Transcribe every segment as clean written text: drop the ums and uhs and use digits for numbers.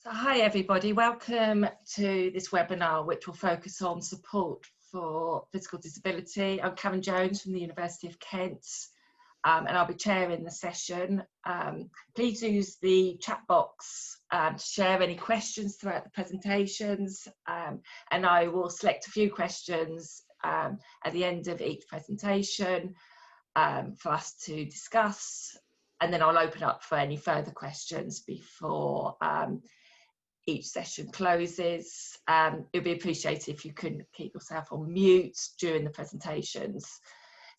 So hi everybody, welcome to this webinar which will focus on support for physical disability. I'm Karen Jones from the University of Kent and I'll be chairing the session. Please use the chat box to share any questions throughout the presentations and I will select a few questions at the end of each presentation for us to discuss, and then I'll open up for any further questions before each session closes. It would be appreciated if you can keep yourself on mute during the presentations.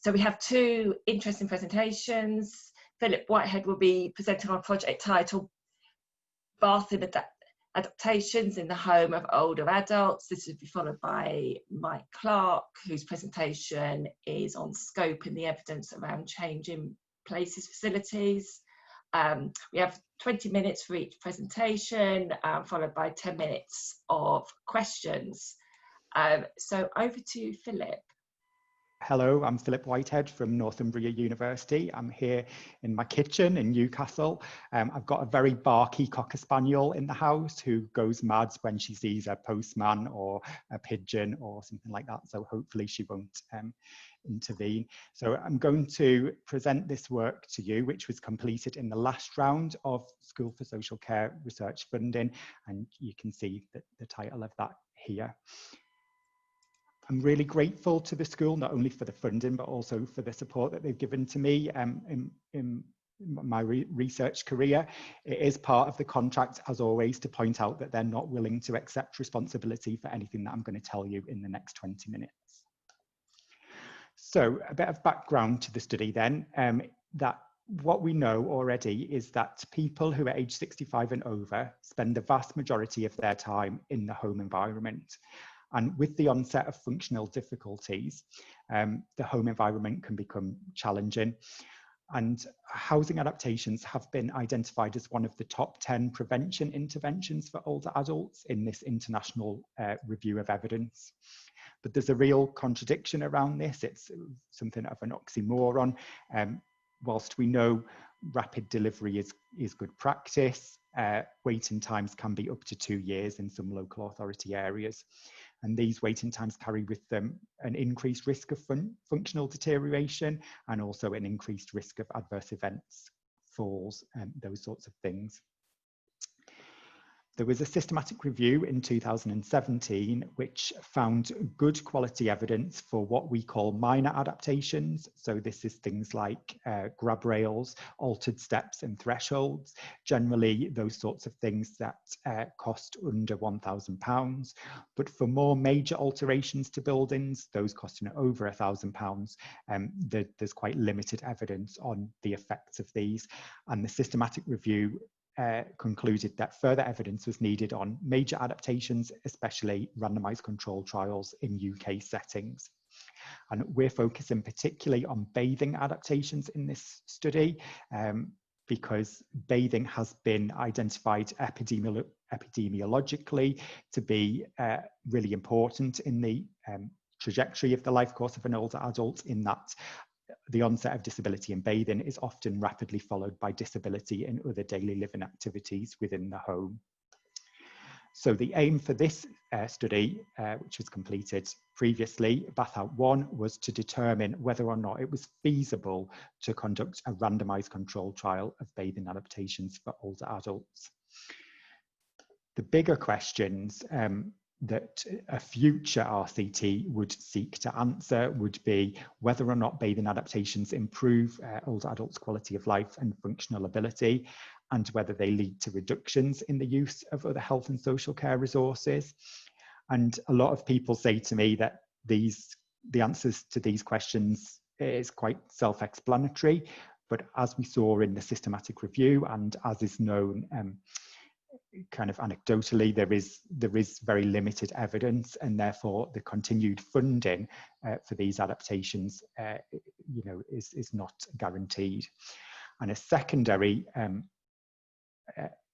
So we have two interesting presentations. Phillip Whitehead will be presenting on a project titled Bathing Adaptations in the Home of Older Adults. This will be followed by Mike Clark, whose presentation is on scope and the evidence around changing places facilities. We have 20 minutes for each presentation, followed by 10 minutes of questions. So over to you, Phillip. Hello, I'm Phillip Whitehead from Northumbria University. I'm here in my kitchen in Newcastle. I've got a very barky Cocker Spaniel in the house who goes mad when she sees a postman or a pigeon or something like that. So hopefully she won't intervene. So I'm going to present this work to you, which was completed in the last round of School for Social Care research funding. And you can see the title of that here. I'm really grateful to the school, not only for the funding, but also for the support that they've given to me in my research career. It is part of the contract, as always, to point out that they're not willing to accept responsibility for anything that I'm going to tell you in the next 20 minutes. So a bit of background to the study then, that what we know already is that people who are age 65 and over spend the vast majority of their time in the home environment. And with the onset of functional difficulties, the home environment can become challenging. And housing adaptations have been identified as one of the top 10 prevention interventions for older adults in this international review of evidence. But there's a real contradiction around this. It's something of an oxymoron. Whilst we know rapid delivery is good practice, waiting times can be up to 2 years in some local authority areas. And these waiting times carry with them an increased risk of functional deterioration and also an increased risk of adverse events, falls, and those sorts of things. There was a systematic review in 2017 which found good quality evidence for what we call minor adaptations. So this is things like grab rails, altered steps and thresholds, generally those sorts of things that cost under £1,000. But for more major alterations to buildings, those costing over £1,000, there's quite limited evidence on the effects of these. And the systematic review concluded that further evidence was needed on major adaptations, especially randomised control trials in UK settings. And we're focusing particularly on bathing adaptations in this study because bathing has been identified epidemiologically to be really important in the trajectory of the life course of an older adult, in that the onset of disability in bathing is often rapidly followed by disability in other daily living activities within the home. So the aim for this study, which was completed previously, Bath Out 1, was to determine whether or not it was feasible to conduct a randomised control trial of bathing adaptations for older adults. The bigger questions that a future RCT would seek to answer would be whether or not bathing adaptations improve older adults' quality of life and functional ability, and whether they lead to reductions in the use of other health and social care resources. And a lot of people say to me that the answers to these questions is quite self-explanatory, but as we saw in the systematic review and as is known kind of anecdotally, there is very limited evidence, and therefore the continued funding for these adaptations is not guaranteed. And a secondary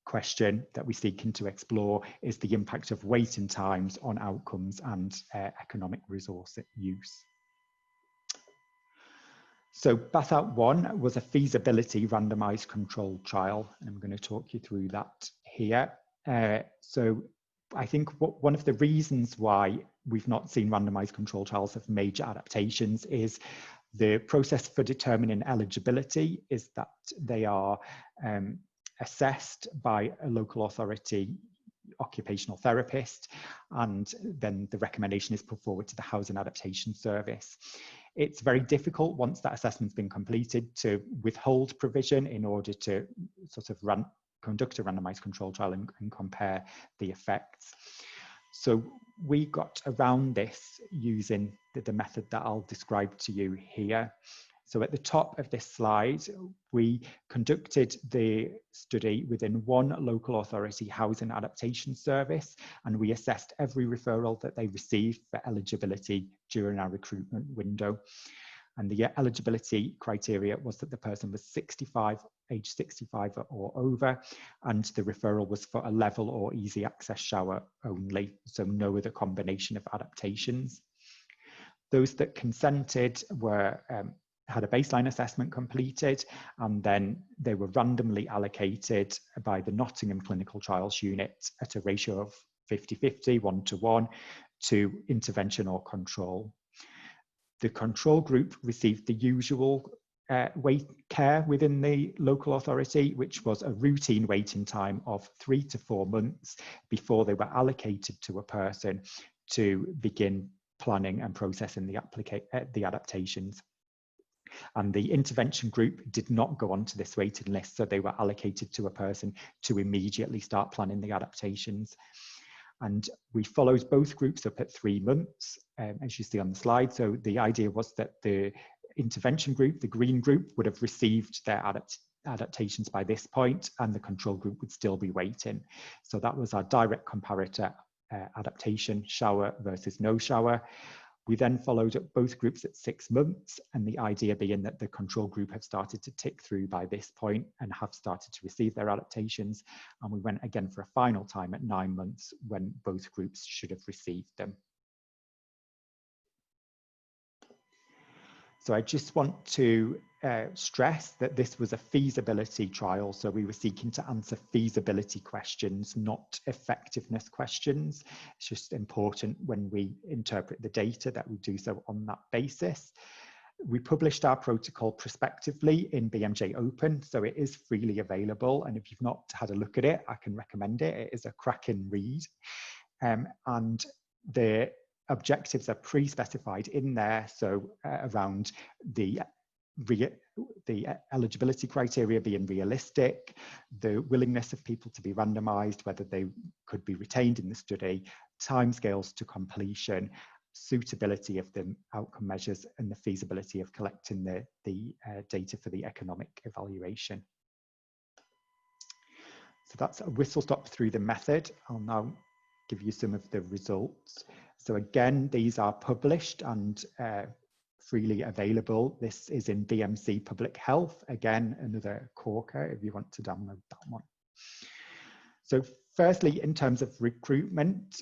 question that we're seeking to explore is the impact of waiting times on outcomes and economic resource use. So Bath Out 1 was a feasibility randomised controlled trial, and I'm going to talk you through that here. So I think one of the reasons why we've not seen randomized control trials of major adaptations is the process for determining eligibility is that they are assessed by a local authority occupational therapist, and then the recommendation is put forward to the Housing Adaptation Service. It's very difficult once that assessment's been completed to withhold provision in order to sort of conduct a randomized control trial and compare the effects. So we got around this using the method that I'll describe to you here. So at the top of this slide, we conducted the study within one local authority housing adaptation service, and we assessed every referral that they received for eligibility during our recruitment window. And the eligibility criteria was that the person was 65, age 65 or over, and the referral was for a level or easy access shower only, so no other combination of adaptations. Those that consented were had a baseline assessment completed, and then they were randomly allocated by the Nottingham Clinical Trials Unit at a ratio of 50-50, 1-to-1, to intervention or control. The control group received the usual wait care within the local authority, which was a routine waiting time of 3 to 4 months before they were allocated to a person to begin planning and processing the adaptations. And the intervention group did not go onto this waiting list, so they were allocated to a person to immediately start planning the adaptations. And we followed both groups up at 3 months, as you see on the slide. So the idea was that the intervention group, the green group, would have received their adaptations by this point, and the control group would still be waiting. So that was our direct comparator adaptation, shower versus no shower. We then followed up both groups at 6 months, and the idea being that the control group have started to tick through by this point and have started to receive their adaptations. And we went again for a final time at 9 months when both groups should have received them. So I just want to stress that this was a feasibility trial. So we were seeking to answer feasibility questions, not effectiveness questions. It's just important when we interpret the data that we do so on that basis. We published our protocol prospectively in BMJ Open, so it is freely available. And if you've not had a look at it, I can recommend it. It is a cracking read. And the objectives are pre-specified in there, so around the eligibility criteria being realistic, the willingness of people to be randomized, whether they could be retained in the study, timescales to completion, suitability of the outcome measures, and the feasibility of collecting the data for the economic evaluation. So that's a whistle stop through the method. I'll now give you some of the results. So again, these are published and freely available. This is in BMC Public Health. Again, another corker if you want to download that one. So firstly, in terms of recruitment,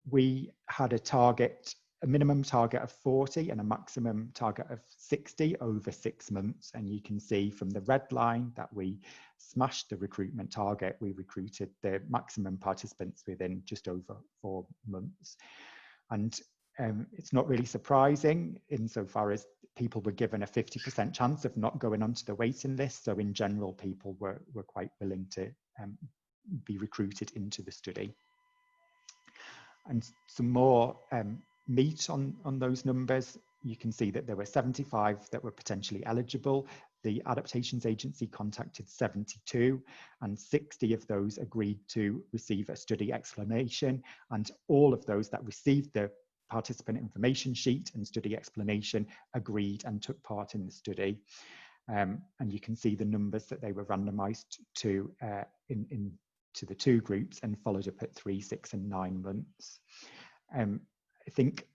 we had a minimum target of 40 and a maximum target of 60 over 6 months. And you can see from the red line that we smashed the recruitment target. We recruited the maximum participants within just over 4 months. And it's not really surprising insofar as people were given a 50% chance of not going onto the waiting list. So in general, people were quite willing to be recruited into the study. And some more meat on those numbers. You can see that there were 75 that were potentially eligible. The Adaptations Agency contacted 72, and 60 of those agreed to receive a study explanation. And all of those that received the participant information sheet and study explanation agreed and took part in the study. And you can see the numbers that they were randomized to to the 2 groups and followed up at 3, 6, and 9 months. I think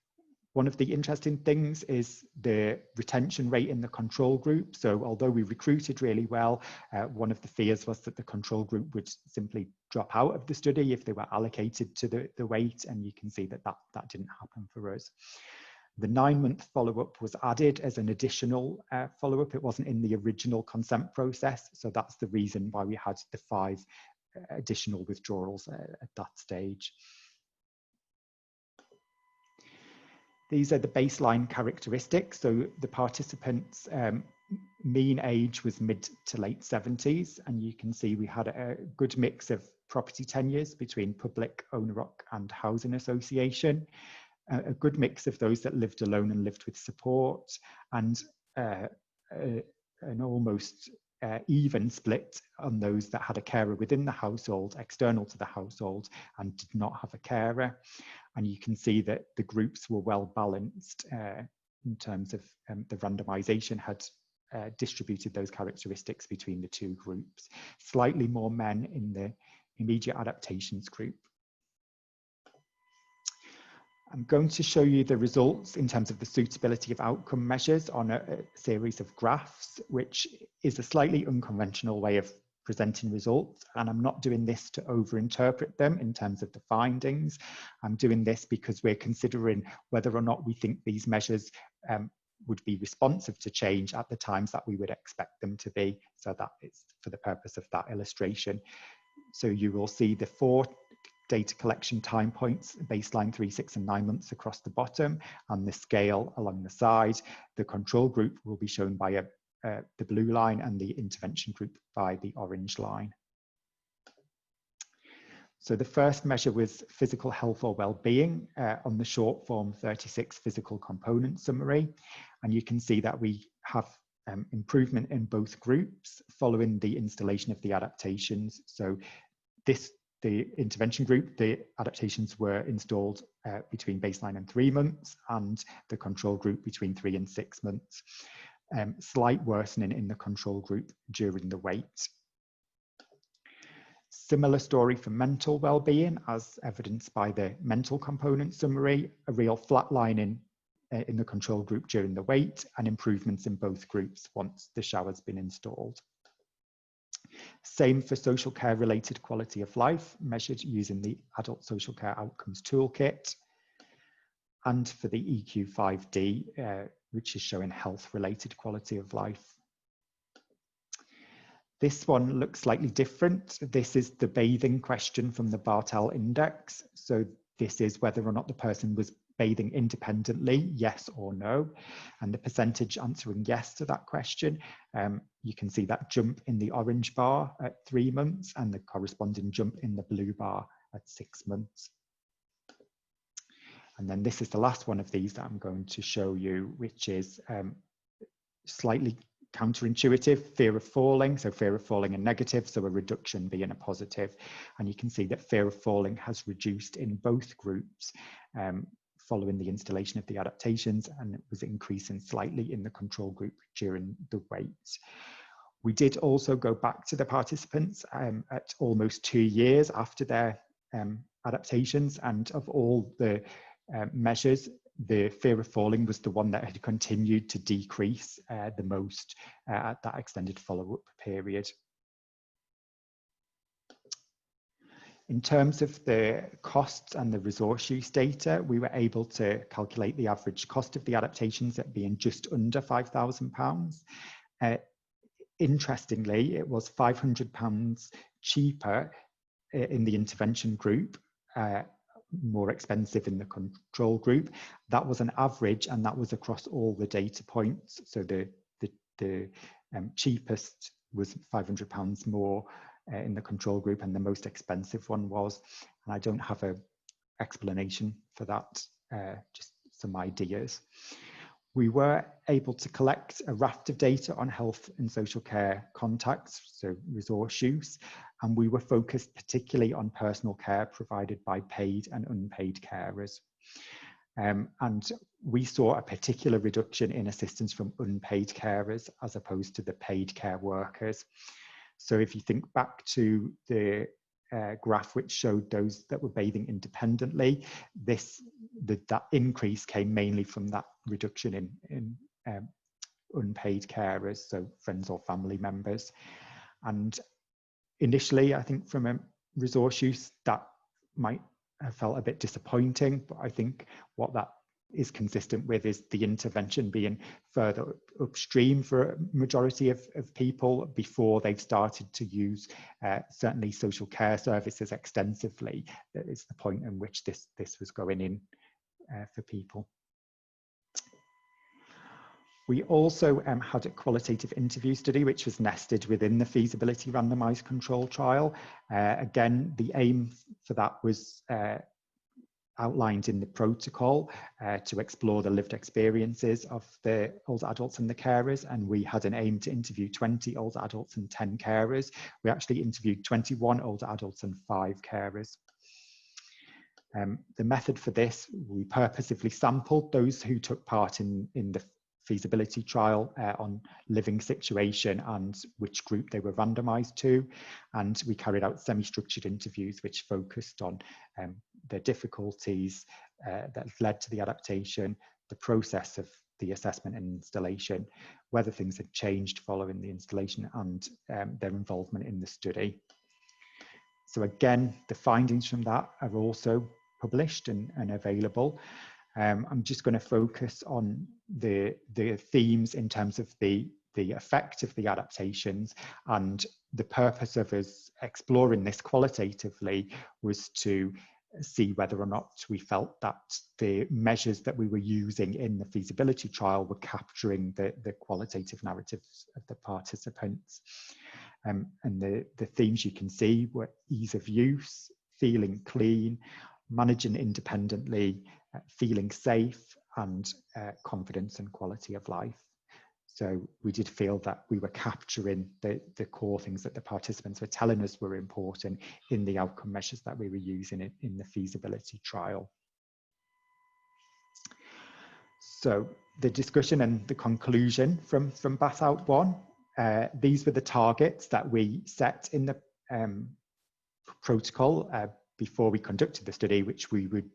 one of the interesting things is the retention rate in the control group. So although we recruited really well, one of the fears was that the control group would simply drop out of the study if they were allocated to the wait, and you can see that that didn't happen for us. The 9-month follow-up was added as an additional follow-up. It wasn't in the original consent process, so that's the reason why we had the 5 additional withdrawals at that stage. These are the baseline characteristics. So the participants' mean age was mid to late 70s, and you can see we had a good mix of property tenures between public, owner-occupied and housing association, a good mix of those that lived alone and lived with support, and an almost even split on those that had a carer within the household, external to the household, and did not have a carer. And you can see that the groups were well balanced in terms of the randomization had distributed those characteristics between the two groups. Slightly more men in the immediate adaptations group. I'm going to show you the results in terms of the suitability of outcome measures on a series of graphs, which is a slightly unconventional way of presenting results. And I'm not doing this to overinterpret them in terms of the findings. I'm doing this because we're considering whether or not we think these measures would be responsive to change at the times that we would expect them to be. So that is for the purpose of that illustration. So you will see the 4 data collection time points, baseline 3, 6 and 9 months across the bottom, and the scale along the side. The control group will be shown by the blue line and the intervention group by the orange line. So the first measure was physical health or well-being on the short form 36 physical component summary. And you can see that we have improvement in both groups following the installation of the adaptations. So the intervention group, the adaptations were installed between baseline and 3 months, and the control group between 3 and 6 months. Slight worsening in the control group during the wait. Similar story for mental well-being, as evidenced by the mental component summary, a real flatlining in the control group during the wait, and improvements in both groups once the shower's been installed. Same for social care related quality of life, measured using the Adult Social Care Outcomes Toolkit. And for the EQ5D, which is showing health related quality of life. This one looks slightly different. This is the bathing question from the Bartel Index. So this is whether or not the person was bathing independently, yes or no, and the percentage answering yes to that question. You can see that jump in the orange bar at 3 months and the corresponding jump in the blue bar at 6 months. And then this is the last one of these that I'm going to show you, which is slightly counterintuitive, fear of falling. So fear of falling a negative, so a reduction being a positive. And you can see that fear of falling has reduced in both groups following the installation of the adaptations, and it was increasing slightly in the control group during the wait. We did also go back to the participants at almost 2 years after their adaptations, and of all the measures, the fear of falling was the one that had continued to decrease the most at that extended follow-up period. In terms of the costs and the resource use data, we were able to calculate the average cost of the adaptations at being just under £5,000. Interestingly, it was £500 cheaper in the intervention group, more expensive in the control group. That was an average, and that was across all the data points. So the cheapest was £500 more in the control group, and the most expensive one was, and I don't have an explanation for that, just some ideas. We were able to collect a raft of data on health and social care contacts, so resource use, and we were focused particularly on personal care provided by paid and unpaid carers. And we saw a particular reduction in assistance from unpaid carers as opposed to the paid care workers. So if you think back to the graph which showed those that were bathing independently, that increase came mainly from that reduction in unpaid carers, so friends or family members. And initially, I think from a resource use, that might have felt a bit disappointing, but I think what that is consistent with is the intervention being further upstream for a majority of people before they've started to use certainly social care services extensively. That is the point in which this was going in for people. We also had a qualitative interview study which was nested within the feasibility randomised control trial. Again, the aim for that was outlined in the protocol to explore the lived experiences of the older adults and the carers, and we had an aim to interview 20 older adults and 10 carers. We actually interviewed 21 older adults and 5 carers. The method for this, we purposefully sampled those who took part in the feasibility trial on living situation and which group they were randomised to, and we carried out semi-structured interviews which focused on the difficulties that led to the adaptation, the process of the assessment and installation, whether things had changed following the installation, and their involvement in the study. So again, the findings from that are also published and available. I'm just going to focus on the themes in terms of the effect of the adaptations, and the purpose of us exploring this qualitatively was to see whether or not we felt that the measures that we were using in the feasibility trial were capturing the qualitative narratives of the participants. And the themes you can see were ease of use, feeling clean, managing independently, feeling safe, and confidence and quality of life. So we did feel that we were capturing the core things that the participants were telling us were important in the outcome measures that we were using in the feasibility trial. So the discussion and the conclusion from Bath Out 1, these were the targets that we set in the protocol before we conducted the study, which we would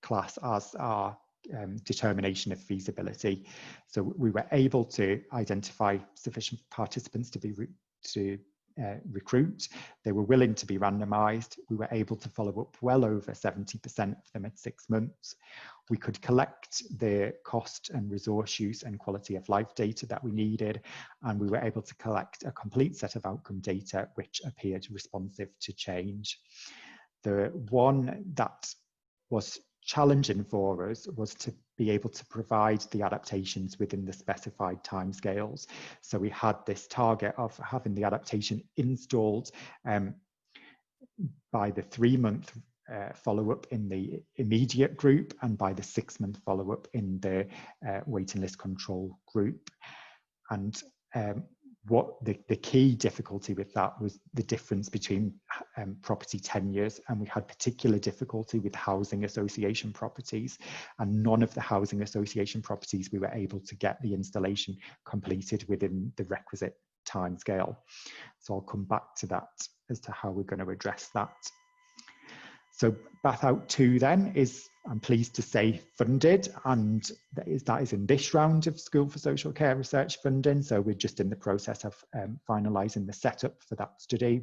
class as our determination of feasibility. So we were able to identify sufficient participants to recruit. They were willing to be randomised. We were able to follow up well over 70% of them at 6 months. We could collect the cost and resource use and quality of life data that we needed, and we were able to collect a complete set of outcome data which appeared responsive to change. The one that was challenging for us was to be able to provide the adaptations within the specified timescales. So we had this target of having the adaptation installed by the 3-month follow-up in the immediate group and by the 6-month follow-up in the waiting list control group. And what the key difficulty with that was the difference between property tenures, and we had particular difficulty with housing association properties, and none of the housing association properties we were able to get the installation completed within the requisite timescale. So I'll come back to that as to how we're going to address that. So Bath Out 2 then is, I'm pleased to say, funded, and that is in this round of School for Social Care research funding. So we're just in the process of finalising the setup for that study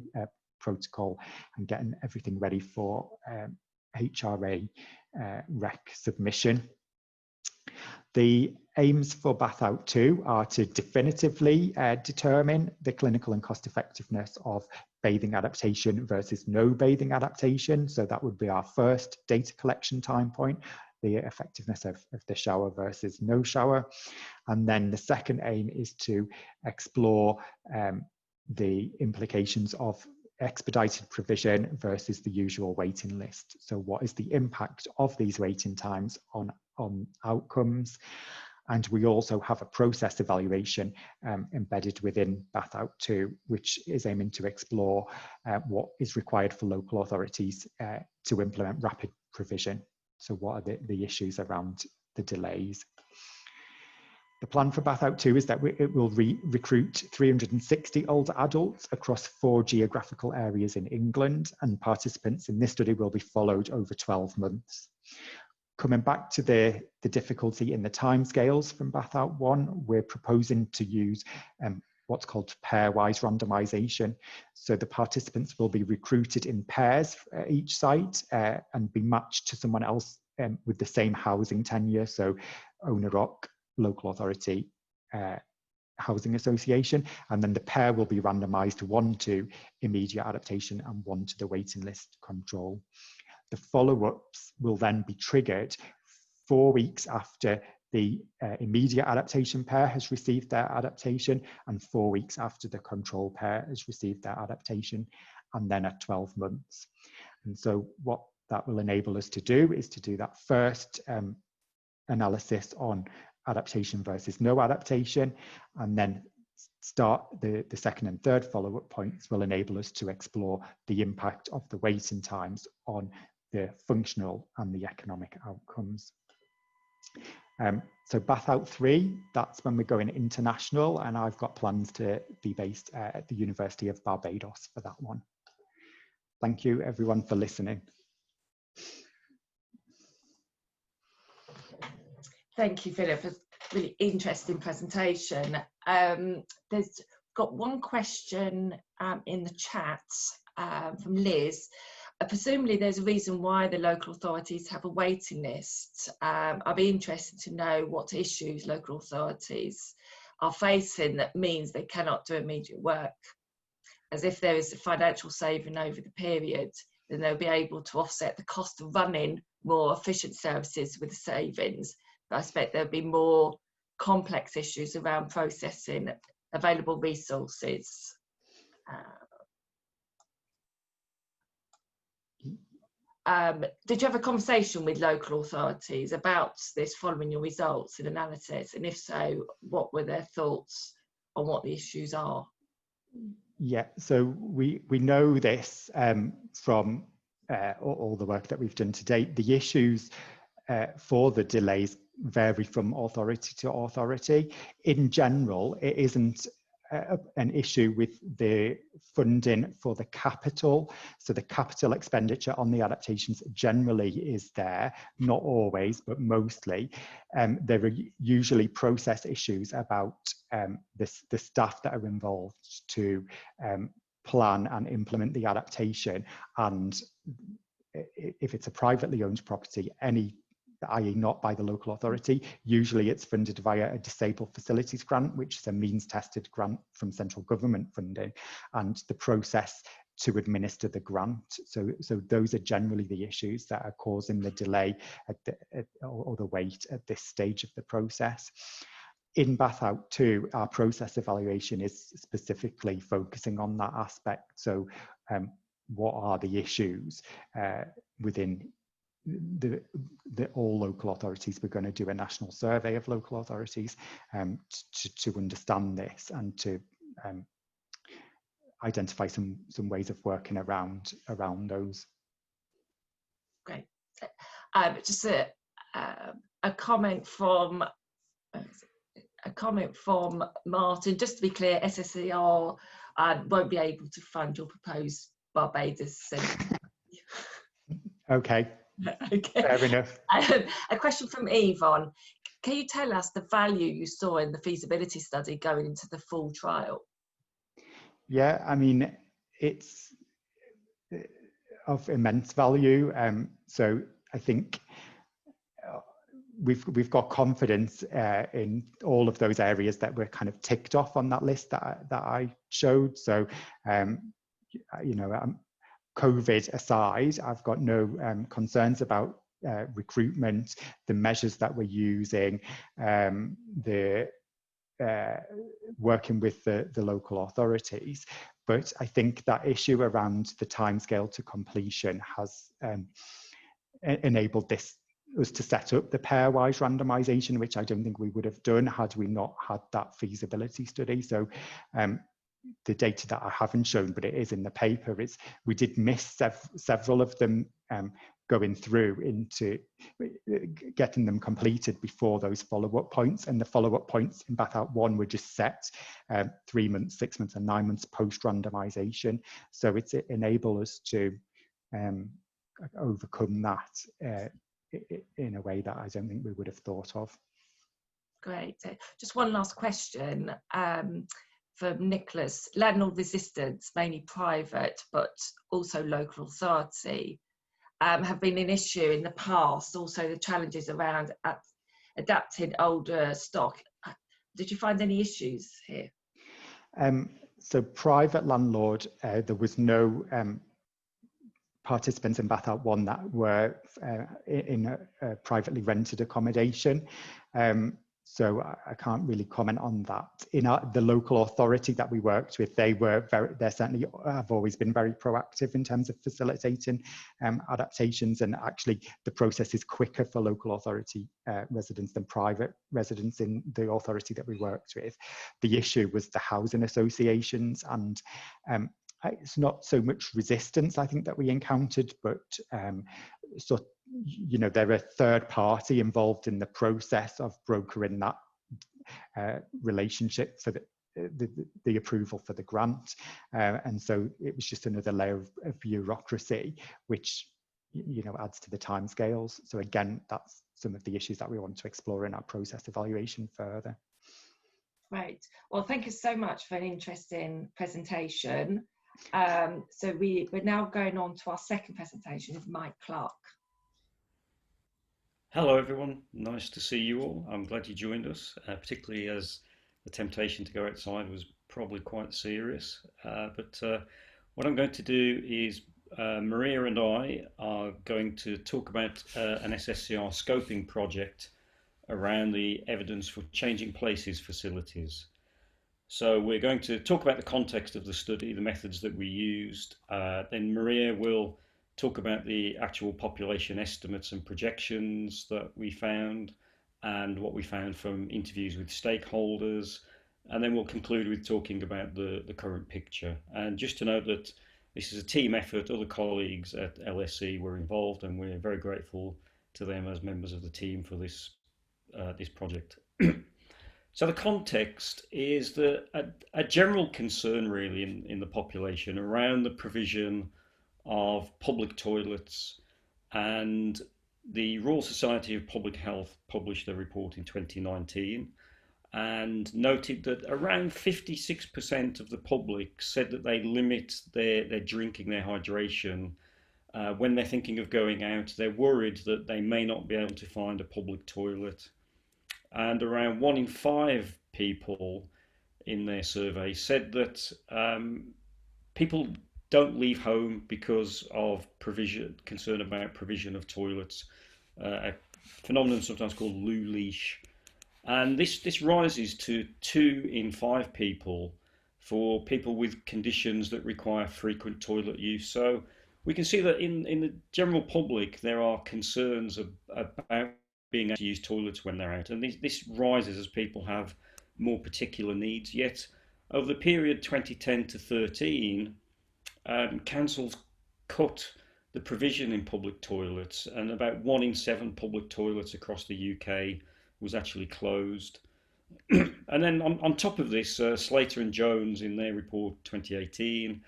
protocol and getting everything ready for HRA rec submission. The aims for Bath Out 2 are to definitively determine the clinical and cost effectiveness of bathing adaptation versus no bathing adaptation. So that would be our first data collection time point, the effectiveness of the shower versus no shower. And then the second aim is to explore the implications of expedited provision versus the usual waiting list. So what is the impact of these waiting times on outcomes? And we also have a process evaluation embedded within Bath Out 2, which is aiming to explore what is required for local authorities to implement rapid provision. So what are the issues around the delays? The plan for Bath Out 2 is that it will recruit 360 older adults across 4 geographical areas in England, and participants in this study will be followed over 12 months. Coming back to the difficulty in the timescales from Bath Out 1, we're proposing to use what's called pairwise randomisation. So the participants will be recruited in pairs at each site and be matched to someone else with the same housing tenure, so owner-occupied, local authority, housing association, and then the pair will be randomised, one to immediate adaptation and one to the waiting list control. The follow-ups will then be triggered 4 weeks after the immediate adaptation pair has received their adaptation and 4 weeks after the control pair has received their adaptation, and then at 12 months. And so what that will enable us to do is to do that first analysis on adaptation versus no adaptation, and then start the second and third follow-up points will enable us to explore the impact of the waiting times on the functional and the economic outcomes. So Bath Out 3, that's when we're going international, and I've got plans to be based at the University of Barbados for that one. Thank you everyone for listening. Thank you, Philip, for a really interesting presentation. There's got one question in the chat from Liz. Presumably there's a reason why the local authorities have a waiting list. I'd be interested to know what issues local authorities are facing that means they cannot do immediate work. As if there is a financial saving over the period, then they'll be able to offset the cost of running more efficient services with the savings. But I expect there'll be more complex issues around processing available resources. Did you have a conversation with local authorities about this following your results and analysis? And if so, what were their thoughts on what the issues are? Yeah, so we know this from all the work that we've done to date. The issues for the delays vary from authority to authority. In general, it isn't an issue with the funding for the capital. So the capital expenditure on the adaptations generally is there, not always, but mostly. There are usually process issues about the staff that are involved to plan and implement the adaptation. And if it's a privately owned property, i.e. not by the local authority, usually it's funded via a disabled facilities grant, which is a means tested grant from central government funding, and the process to administer the grant. So those are generally the issues that are causing the delay or the wait at this stage of the process. In Bath Out 2, our process evaluation is specifically focusing on that aspect. So what are the issues within all local authorities? We're going to do a national survey of local authorities to understand this and to identify some ways of working around those. Great. Just a comment from Martin. Just to be clear, SSCR won't be able to fund your proposed Barbados Centre. Okay. Okay. Fair enough. A question from Yvonne. Can you tell us the value you saw in the feasibility study going into the full trial? Yeah, I mean, it's of immense value. So I think we've got confidence in all of those areas that were kind of ticked off on that list that I showed. So, you know, COVID aside, I've got no concerns about recruitment, the measures that we're using, the working with the local authorities. But I think that issue around the timescale to completion has enabled us to set up the pairwise randomisation, which I don't think we would have done had we not had that feasibility study. So the data that I haven't shown, but it is in the paper, is we did miss several of them going through into getting them completed before those follow-up points. And the follow-up points in Bath Out 1 were just set 3 months, 6 months and 9 months post-randomisation. So it's enabled us to overcome that in a way that I don't think we would have thought of. Great. Just one last question. From Nicholas. Landlord resistance, mainly private, but also local authority. have been an issue in the past. Also, the challenges around adapting older stock. Did you find any issues here? So private landlord, there was no participants in Bath Out 1 that were in a privately rented accommodation. So I can't really comment on that. In the local authority that we worked with, they certainly have always been very proactive in terms of facilitating adaptations, and actually the process is quicker for local authority residents than private residents in the authority that we worked with. The issue was the housing associations, and it's not so much resistance, I think, that we encountered, but so, you know, they're a third party involved in the process of brokering that relationship for the approval for the grant. And so it was just another layer of bureaucracy, which, you know, adds to the timescales. So again, that's some of the issues that we want to explore in our process evaluation further. Right. Well, thank you so much for an interesting presentation. So we're now going on to our second presentation with Mike Clark. Hello everyone, nice to see you all. I'm glad you joined us, particularly as the temptation to go outside was probably quite serious. But what I'm going to do is Maria and I are going to talk about an SSCR scoping project around the evidence for changing places facilities. So we're going to talk about the context of the study, the methods that we used. Then Maria will talk about the actual population estimates and projections that we found and what we found from interviews with stakeholders. And then we'll conclude with talking about the current picture. And just to note that this is a team effort, other colleagues at LSE were involved, and we're very grateful to them as members of the team for this project. So the context is a general concern really in the population around the provision of public toilets, and the Royal Society of Public Health published a report in 2019 and noted that around 56% of the public said that they limit their drinking, their hydration. When they're thinking of going out, they're worried that they may not be able to find a public toilet. And around 1 in 5 people in their survey said that people don't leave home because of concern about provision of toilets, a phenomenon sometimes called loo leash. And this rises to 2 in 5 people for people with conditions that require frequent toilet use. So we can see that in the general public, there are concerns about being able to use toilets when they're out. And this rises as people have more particular needs. Yet over the period 2010 to 13, councils cut the provision in public toilets, and about 1 in 7 public toilets across the UK was actually closed. And then on top of this, Slater and Jones in their report 2018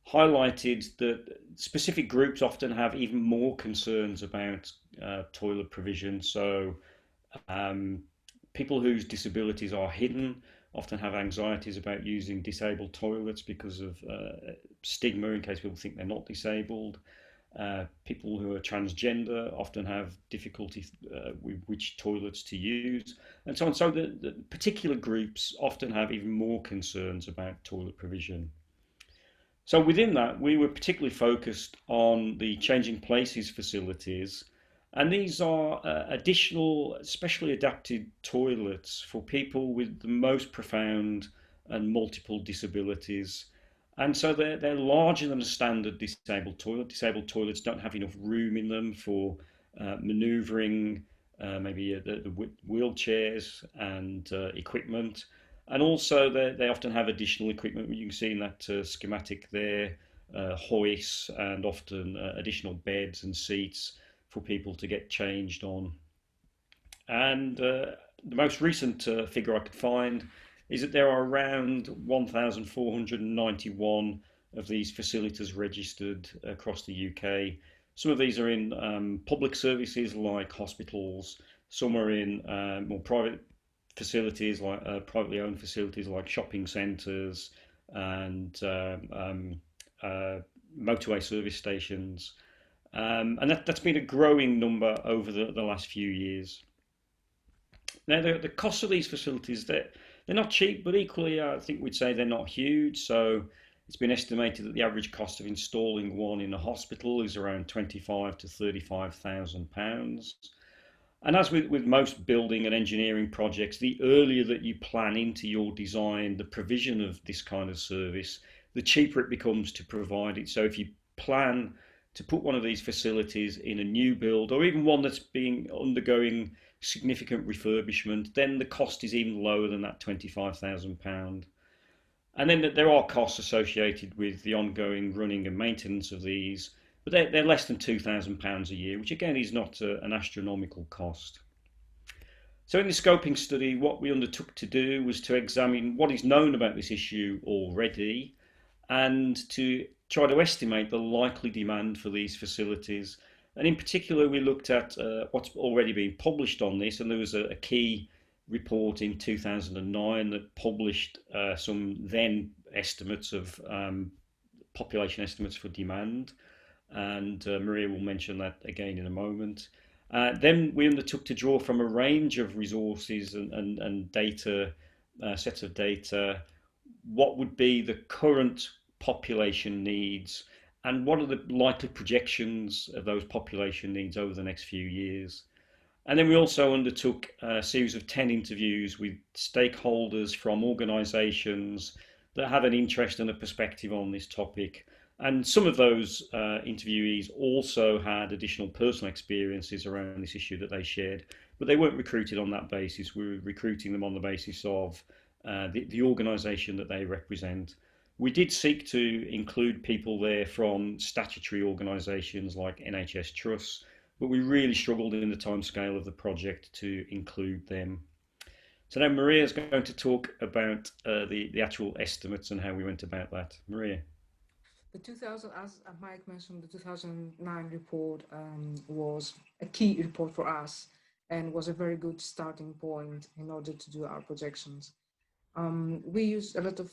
highlighted that specific groups often have even more concerns about toilet provision. So people whose disabilities are hidden often have anxieties about using disabled toilets because of stigma in case people think they're not disabled. People who are transgender often have difficulty with which toilets to use, and so on. So the particular groups often have even more concerns about toilet provision. So within that, we were particularly focused on the changing places facilities, and these are additional, specially adapted toilets for people with the most profound and multiple disabilities. And so they're larger than a standard disabled toilet. Disabled toilets don't have enough room in them for manoeuvring, maybe the wheelchairs and equipment. And also they often have additional equipment. You can see in that schematic there, hoists and often additional beds and seats for people to get changed on. And the most recent figure I could find is that there are around 1,491 of these facilities registered across the UK. Some of these are in public services like hospitals, some are in more private facilities like privately owned facilities like shopping centres and motorway service stations. And that's been a growing number over the last few years. Now, the cost of these facilities, they're not cheap, but equally, I think we'd say they're not huge. So it's been estimated that the average cost of installing one in a hospital is around £25,000 to £35,000. And as with most building and engineering projects, the earlier that you plan into your design the provision of this kind of service, the cheaper it becomes to provide it. So if you plan to put one of these facilities in a new build, or even one that's being undergoing significant refurbishment, then the cost is even lower than that £25,000. And then there are costs associated with the ongoing running and maintenance of these, but they're less than £2,000 a year, which again is not an astronomical cost. So in the scoping study, what we undertook to do was to examine what is known about this issue already, and to try to estimate the likely demand for these facilities. And in particular, we looked at what's already been published on this, and there was a key report in 2009 that published some then estimates of population estimates for demand, and Maria will mention that again in a moment. Then we undertook to draw from a range of resources and data, sets of data, what would be the current population needs and what are the likely projections of those population needs over the next few years. And then we also undertook a series of 10 interviews with stakeholders from organisations that have an interest and a perspective on this topic. And some of those interviewees also had additional personal experiences around this issue that they shared, but they weren't recruited on that basis. We were recruiting them on the basis of the organisation that they represent. We did seek to include people there from statutory organisations like NHS trusts, but we really struggled in the timescale of the project to include them. So now Maria is going to talk about the actual estimates and how we went about that. Maria. The 2000, as Mike mentioned, the 2009 report was a key report for us and was a very good starting point in order to do our projections. We used a lot of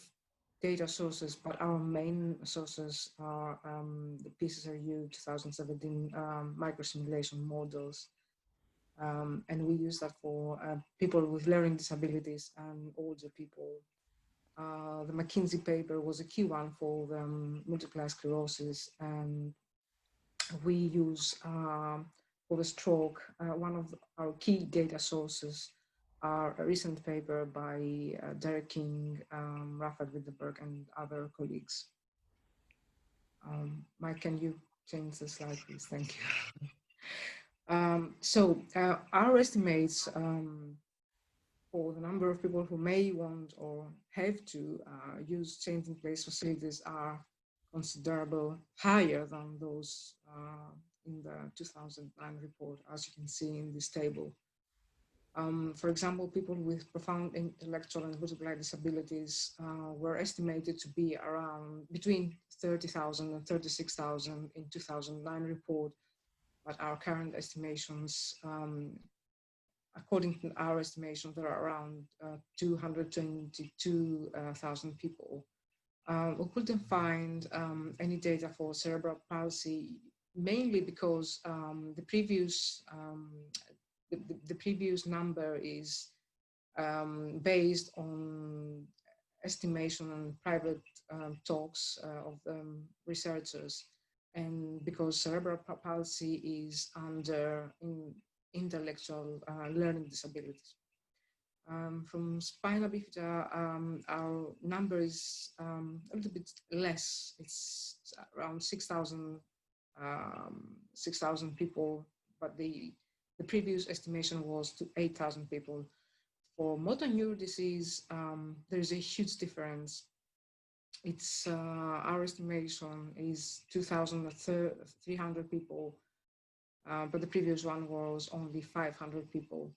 data sources, but our main sources are the PSSRU 2017 microsimulation models. And we use that for people with learning disabilities and older people. The McKinsey paper was a key one for multiple sclerosis, and we use for the stroke, one of our key data sources are a recent paper by Derek King, Rafael Wittenberg, and other colleagues. Mike, can you change the slide, please? Thank you. So our estimates for the number of people who may want or have to use change-in-place facilities are considerable higher than those in the 2009 report, as you can see in this table. For example, people with profound intellectual and multiple disabilities were estimated to be around between 30,000 and 36,000 in 2009 report, but our current estimations, according to our estimation, there are around 222,000 people. We couldn't find any data for cerebral palsy, mainly because the previous number is based on estimation and private talks of researchers, and because cerebral palsy is under intellectual learning disabilities. From spina bifida, our number is a little bit less. It's around 6,000 people, but the previous estimation was to 8,000 people. For motor neuron disease, there is a huge difference. It's our estimation is 2,300 people, but the previous one was only 500 people.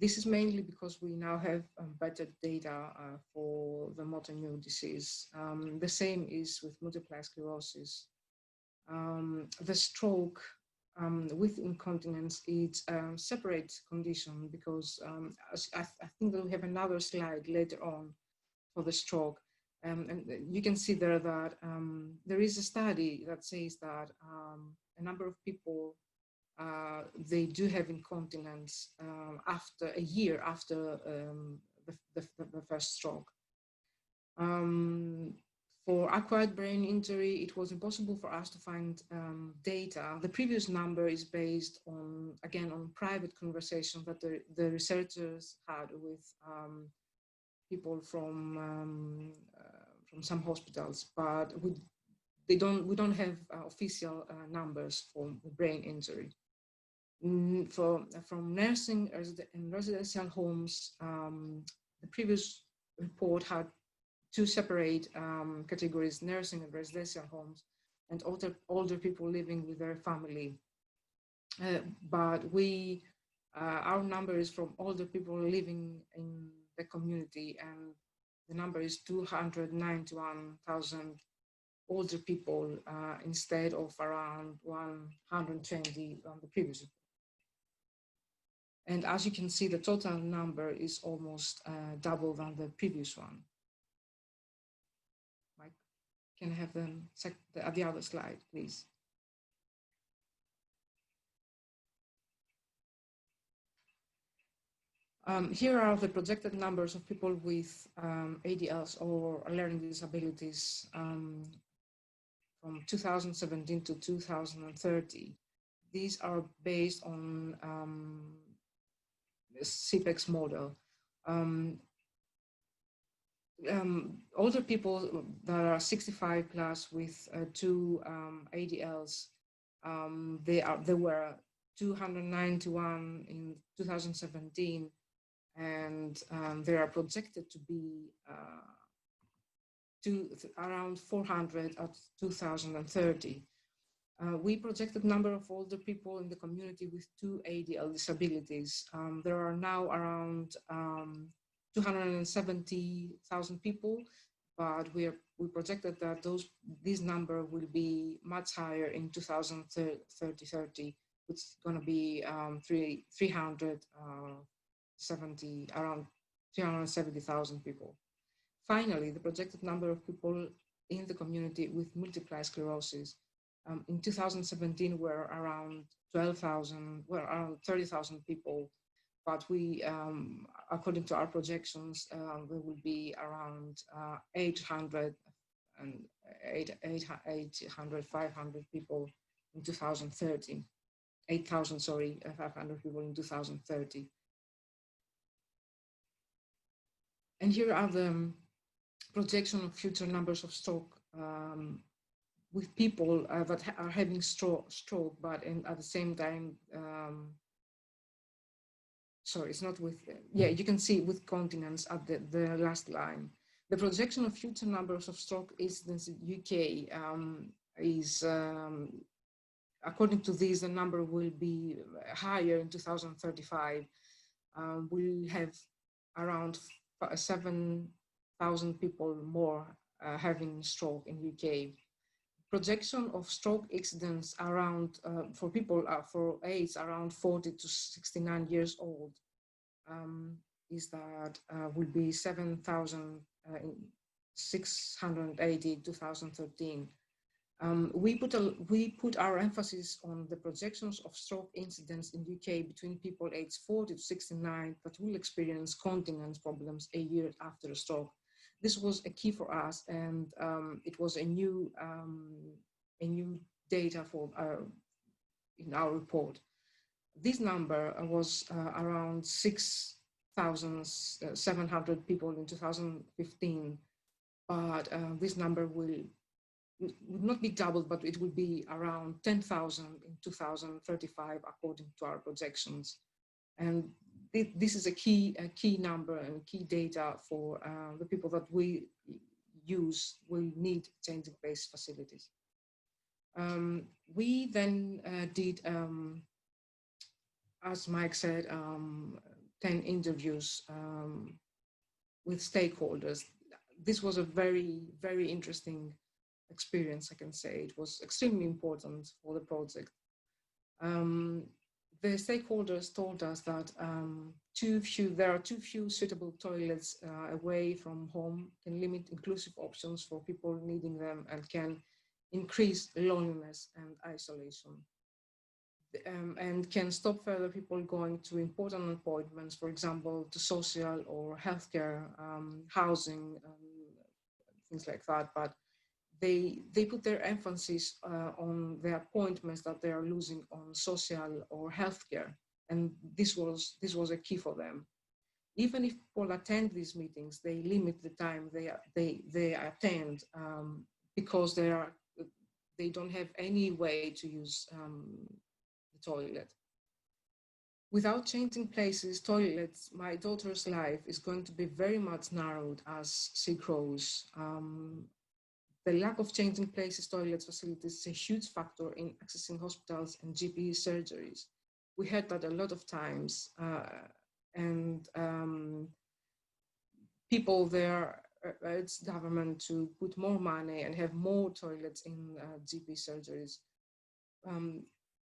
This is mainly because we now have better data for the motor neuron disease. The same is with multiple sclerosis. The stroke with incontinence is a separate condition because I think that we have another slide later on for the stroke. And you can see there that there is a study that says that a number of people, they do have incontinence after a year after the first stroke. For acquired brain injury, it was impossible for us to find data. The previous number is based on, again, on private conversations that the researchers had with people from some hospitals, but we don't have official numbers for brain injury. From nursing and residential homes, the previous report had two separate categories: nursing and residential homes, and older people living with their family. But our number is from older people living in the community, and the number is 291,000 older people instead of around 120 on the previous report. And as you can see, the total number is almost double than the previous one. Mike, can I have the other slide, please? Here are the projected numbers of people with ADLs or learning disabilities from 2017 to 2030. These are based on the CPEX model. Older people that are 65 plus with two ADLs, there were 291 in 2017, and they are projected to be around 400 at 2030. We projected number of older people in the community with two ADL disabilities. There are now around 270,000 people, but we projected that this number will be much higher in 2030, which is going to be around 370,000 people. Finally, the projected number of people in the community with multiple sclerosis in 2017 were around 12,000, well, around 30,000 people, but we, according to our projections, there will be around 500 people in 2030. 8,000, sorry, 500 people in 2030. And here are the projection of future numbers of stroke with people that are having stroke, but at the same time, sorry, it's not with, yeah, you can see with continence at the last line. The projection of future numbers of stroke incidents in UK is, according to this, the number will be higher in 2035. We'll have around 7,000 people more having stroke in UK. Projection of stroke incidents around for people for age around 40 to 69 years old is that will be 7,680 in 2013. We put our emphasis on the projections of stroke incidents in UK between people aged 40 to 69 that will experience continence problems a year after a stroke. This was a key for us, and it was a new data for in our report. This number was around 6,700 people in 2015, but this number would not be doubled, but it will be around 10,000 in 2035, according to our projections. And this is a key number and key data for the people that we need changing-based facilities. We then did, as Mike said, 10 interviews with stakeholders. This was a very, very interesting experience, I can say. It was extremely important for the project. The stakeholders told us that there are too few suitable toilets away from home, can limit inclusive options for people needing them, and can increase loneliness and isolation. And can stop further people going to important appointments, for example, to social or healthcare, housing, things like that. But they put their emphasis on the appointments that they are losing on social or healthcare, and this was a key for them. Even if people attend these meetings, they limit the time they attend because they don't have any way to use the toilet. Without changing places, toilets, my daughter's life is going to be very much narrowed as she grows. The lack of changing places, toilets, facilities is a huge factor in accessing hospitals and GP surgeries. We heard that a lot of times, and people there urge government to put more money and have more toilets in GP surgeries.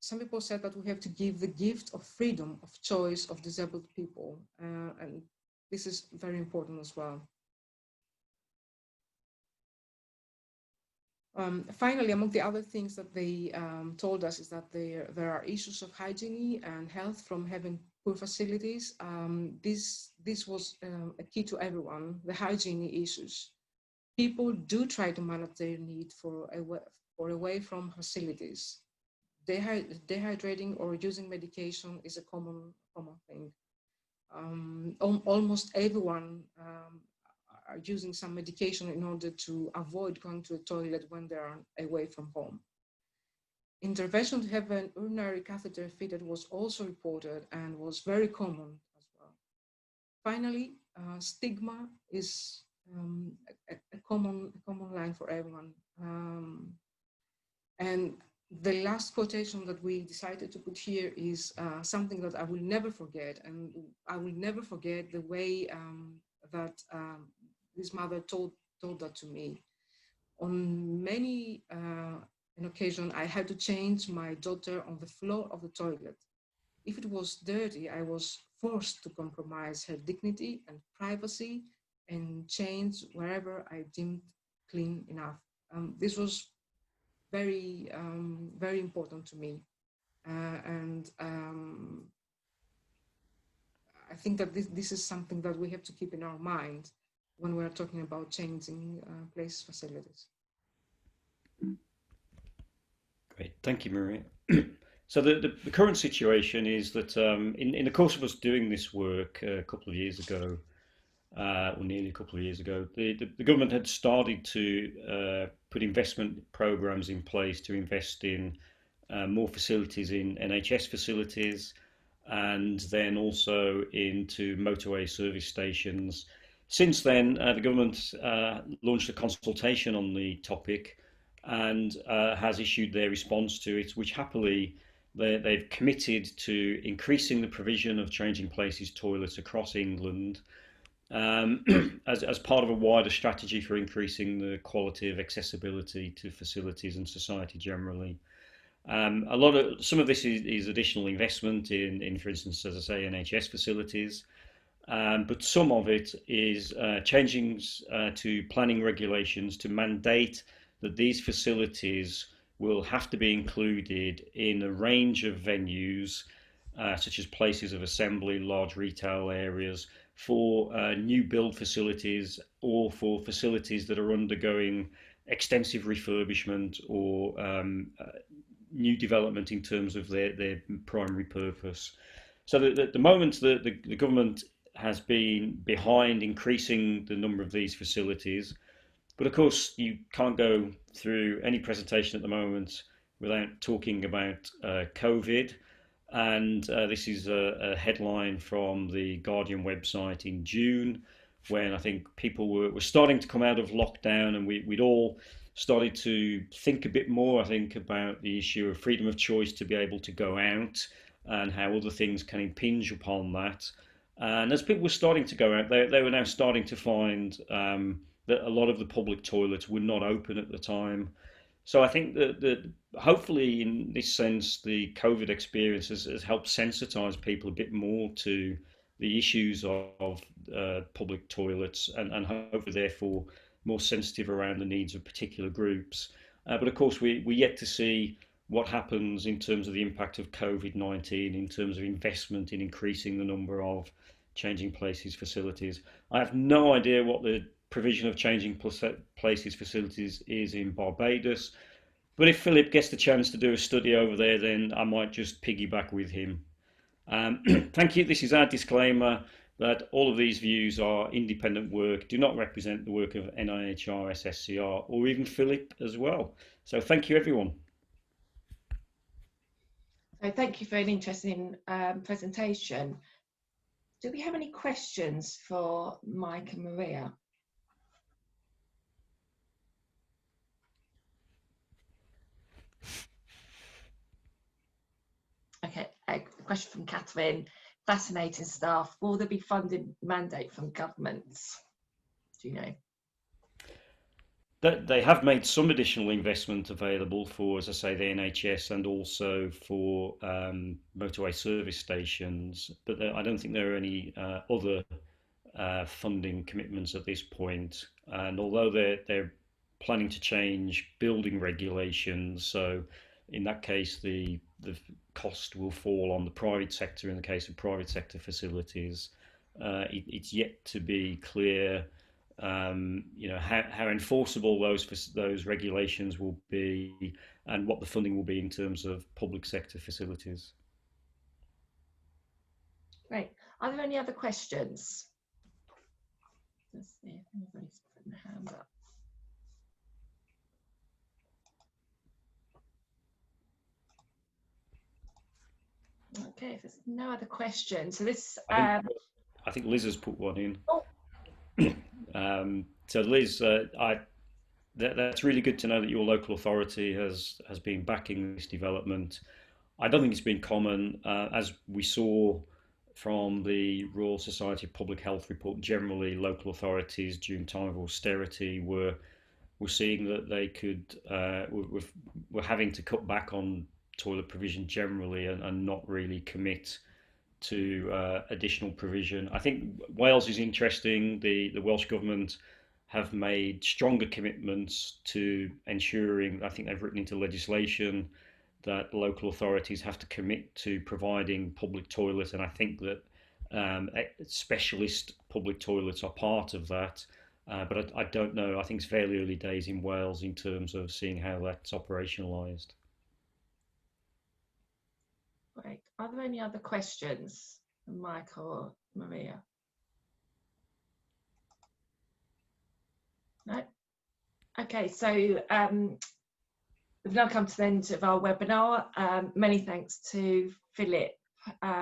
Some people said that we have to give the gift of freedom of choice of disabled people, and this is very important as well. Finally, among the other things that they told us is that there are issues of hygiene and health from having poor facilities. This was a key to everyone, the hygiene issues. People do try to manage their need for away from facilities. Dehydrating or using medication is a common thing. Almost everyone are using some medication in order to avoid going to a toilet when they are away from home. Intervention to have an urinary catheter fitted was also reported and was very common as well. Finally, stigma is a common line for everyone. And the last quotation that we decided to put here is something that I will never forget, and I will never forget the way that this mother told that to me. On many an occasion, I had to change my daughter on the floor of the toilet. If it was dirty, I was forced to compromise her dignity and privacy and change wherever I deemed clean enough. This was very, very important to me. And I think that this is something that we have to keep in our mind when we're talking about changing place facilities. Great, thank you, Maria. So the current situation is that in the course of us doing this work a couple of years ago, or nearly a couple of years ago, the government had started to put investment programs in place to invest in more facilities in NHS facilities, and then also into motorway service stations. Since then, the government launched a consultation on the topic and has issued their response to it, which happily they've committed to increasing the provision of changing places toilets across England as part of a wider strategy for increasing the quality of accessibility to facilities and society generally. Some of this is additional investment in, for instance, as I say, NHS facilities, but some of it is changings to planning regulations to mandate that these facilities will have to be included in a range of venues, such as places of assembly, large retail areas, for new build facilities or for facilities that are undergoing extensive refurbishment or new development in terms of their primary purpose. So at the moment, the government has been behind increasing the number of these facilities. But of course, you can't go through any presentation at the moment without talking about COVID. And this is a headline from the Guardian website in June, when I think people were starting to come out of lockdown, and we'd all started to think a bit more, I think, about the issue of freedom of choice to be able to go out and how other things can impinge upon that. And as people were starting to go out, they were now starting to find that a lot of the public toilets were not open at the time. So I think that hopefully in this sense, the COVID experience has helped sensitize people a bit more to the issues of public toilets, and hopefully therefore more sensitive around the needs of particular groups. But of course, we're yet to see what happens in terms of the impact of COVID-19, in terms of investment in increasing the number of changing places facilities. I have no idea what the provision of changing places facilities is in Barbados, but if Phillip gets the chance to do a study over there, then I might just piggyback with him. Thank you. This is our disclaimer that all of these views are independent work, do not represent the work of NIHR SSCR or even Phillip as well. So thank you, everyone. So thank you for an interesting presentation. Do we have any questions for Mike and Maria? Okay, a question from Catherine. Fascinating stuff. Will there be funding mandate from governments? Do you know? They have made some additional investment available for, as I say, the NHS and also for motorway service stations, but I don't think there are any other funding commitments at this point. And although they're planning to change building regulations, so in that case the cost will fall on the private sector in the case of private sector facilities. It's yet to be clear how enforceable those regulations will be and what the funding will be in terms of public sector facilities. Great. Are there any other questions? Let's see if anybody's putting their hand up. Okay, if there's no other questions, so this. I think Liz has put one in. Oh. So Liz, that's really good to know that your local authority has been backing this development. I don't think it's been common, as we saw from the Royal Society of Public Health report. Generally, local authorities during time of austerity were seeing that they could were having to cut back on toilet provision generally and not really commit to additional provision. I think Wales is interesting. The Welsh Government have made stronger commitments to ensuring, I think they've written into legislation that local authorities have to commit to providing public toilets, and I think that specialist public toilets are part of that. But I don't know. I think it's fairly early days in Wales in terms of seeing how that's operationalised. Great. Are there any other questions from Mike or Maria? No? Okay, so we've now come to the end of our webinar. Many thanks to Phillip,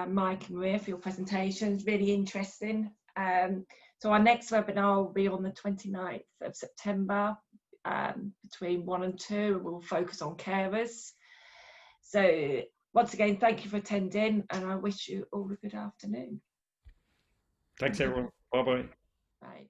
Mike and Maria for your presentations, really interesting. So our next webinar will be on the 29th of September between 1 and 2, and we'll focus on carers. So once again, thank you for attending, and I wish you all a good afternoon. Thanks, everyone. Bye-bye. Bye.